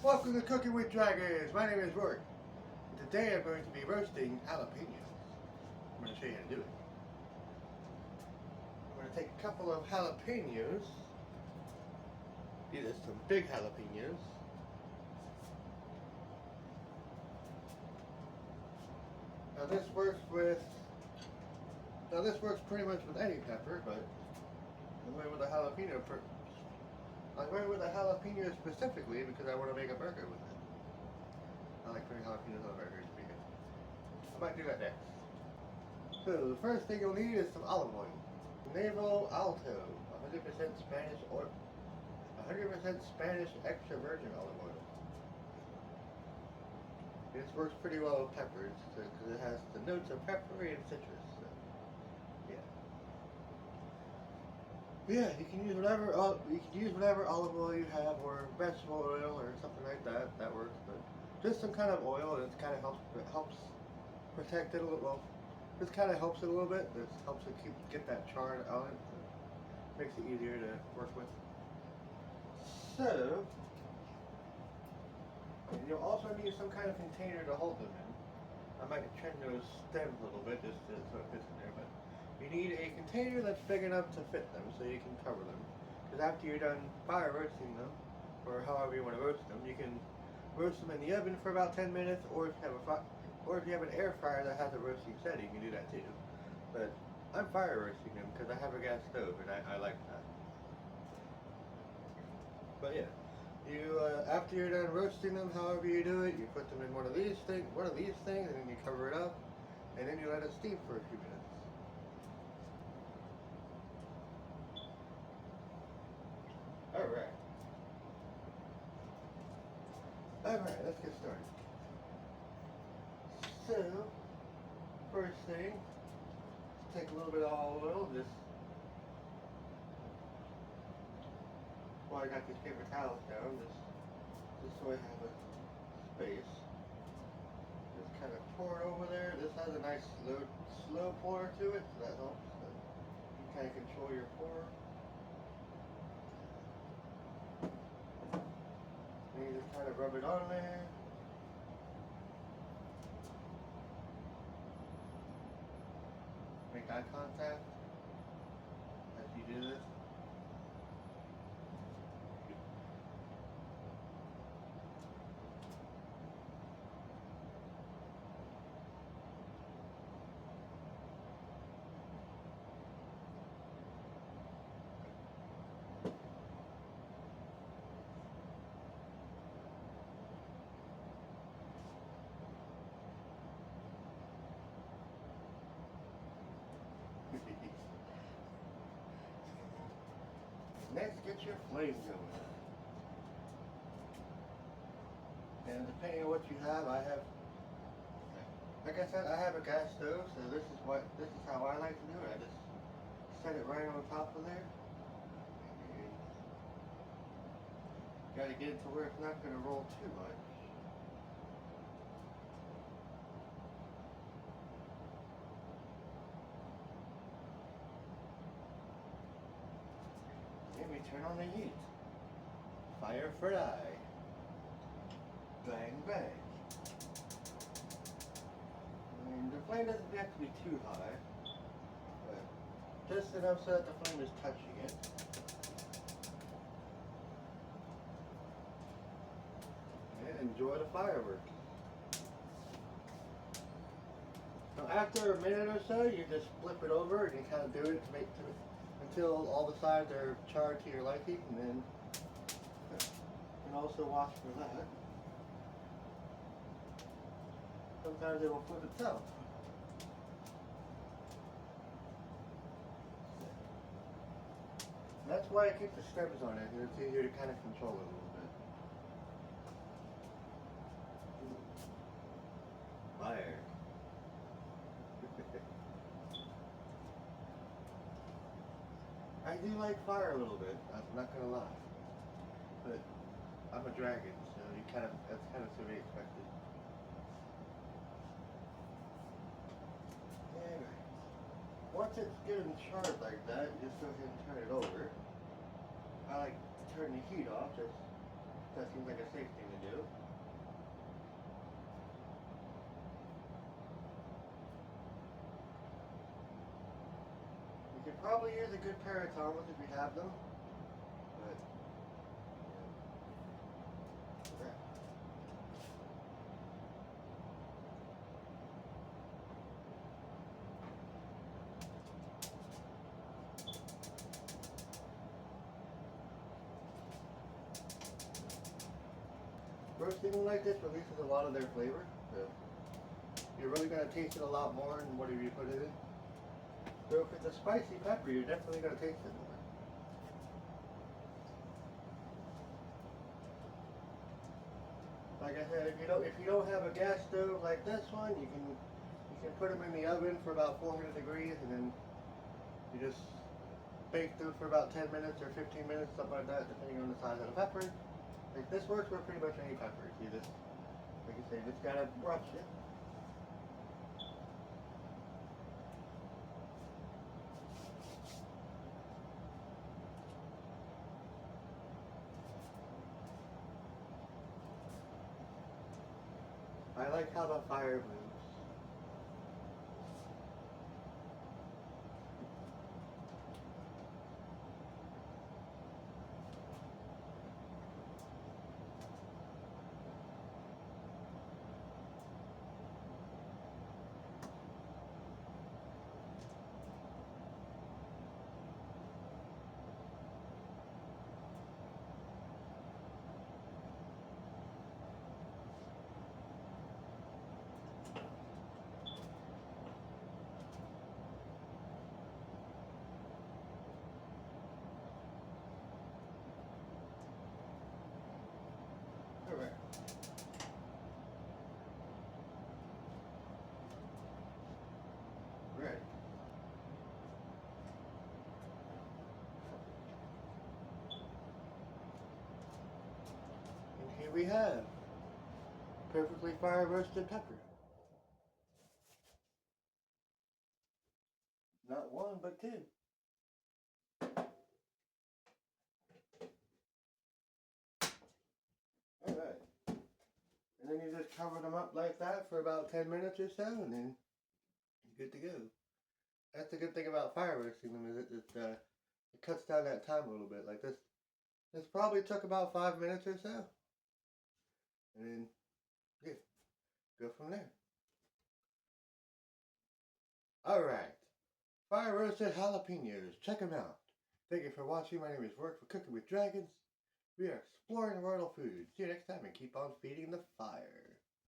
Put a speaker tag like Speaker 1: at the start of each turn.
Speaker 1: Welcome to Cooking with Dragons. My name is Rory. Today I'm going to be roasting jalapenos. I'm going to show you how to do it. I'm going to take a couple of jalapenos. These are some big jalapenos. Now this works pretty much with any pepper, but I'm going with a jalapeno. I'm going with a jalapeno specifically because I want to make a burger with it. I like putting jalapenos on burgers. I might do that next. So the first thing you'll need is some olive oil. Navel Alto, 100% Spanish oil, 100% Spanish extra virgin olive oil. This works pretty well with peppers because it has the notes of peppery and citrus. So, yeah, you can use whatever olive oil you have, or vegetable oil, or something like that. That works, but just some kind of oil. It kind of helps protect it a little. Well, this kind of helps it a little bit. This helps it get that char out. It makes it easier to work with. So, and you'll also need some kind of container to hold them in. I might trim those stems a little bit just so it fits in there, but you need a container that's big enough to fit them so you can cover them. Because after you're done fire roasting them, or however you want to roast them, you can roast them in the oven for about 10 minutes, or if you have an air fryer that has a roasting setting, you can do that too. But I'm fire roasting them because I have a gas stove and I like that. But yeah, you after you're done roasting them, however you do it, you put them in one of these things, and then you cover it up, and then you let it steam for a few minutes. Alright. Alright, let's get started. So, first thing, take a little bit of olive oil, just while I got these paper towels down, just so I have a space. Just kind of pour it over there. This has a nice slow pour to it, so that helps. So you kind of control your pour. And you just kind of rub it on there. Make eye contact as you do this. Next, get your flame going. And depending on what you have, like I said, I have a gas stove, so this is how I like to do it. I just set it right on top of there. Got to get it to where it's not going to roll too much. Then we turn on the heat. Fire fry. Bang bang. And the flame doesn't have to be too high, but just enough so that the flame is touching it. And enjoy the fireworks. Now after a minute or so, you just flip it over and you kind of do it until all the sides are charred to your liking, and then you can also watch for that. Sometimes it will flip itself. That's why I keep the stems on it, because it's easier to kind of control it a little bit. Fire. I do like fire a little bit, I'm not gonna lie. But I'm a dragon, so that's kind of to be expected. Anyway, once it's good and charred like that, you just go ahead and turn it over. I like to turn the heat off just That seems like a safe thing to do. You could probably use a good pair of tongs if you have them, but yeah. Roasting like this releases a lot of their flavor, so you're really going to taste it a lot more than whatever you put it in. So if it's a spicy pepper, you're definitely going to taste it more. Like I said, if you don't have a gas stove like this one, you can put them in the oven for about 400 degrees, and then you just bake them for about 10 minutes or 15 minutes, something like that, depending on the size of the pepper. Like this works for pretty much any pepper. You just, like I say, just gotta brush it. I like how the fire moves. Alright. Ready. And here we have perfectly fire roasted pepper. Not one, but two. Alright. And then you just cover them up like that for about 10 minutes or so, and then you're good to go. That's the good thing about fire roasting them, is it cuts down that time a little bit. Like this probably took about 5 minutes or so. And then, yeah, go from there. Alright. Fire roasted jalapenos. Check them out. Thank you for watching. My name is Work for Cooking with Dragons. We are exploring the world of food. See you next time and keep on feeding the fire.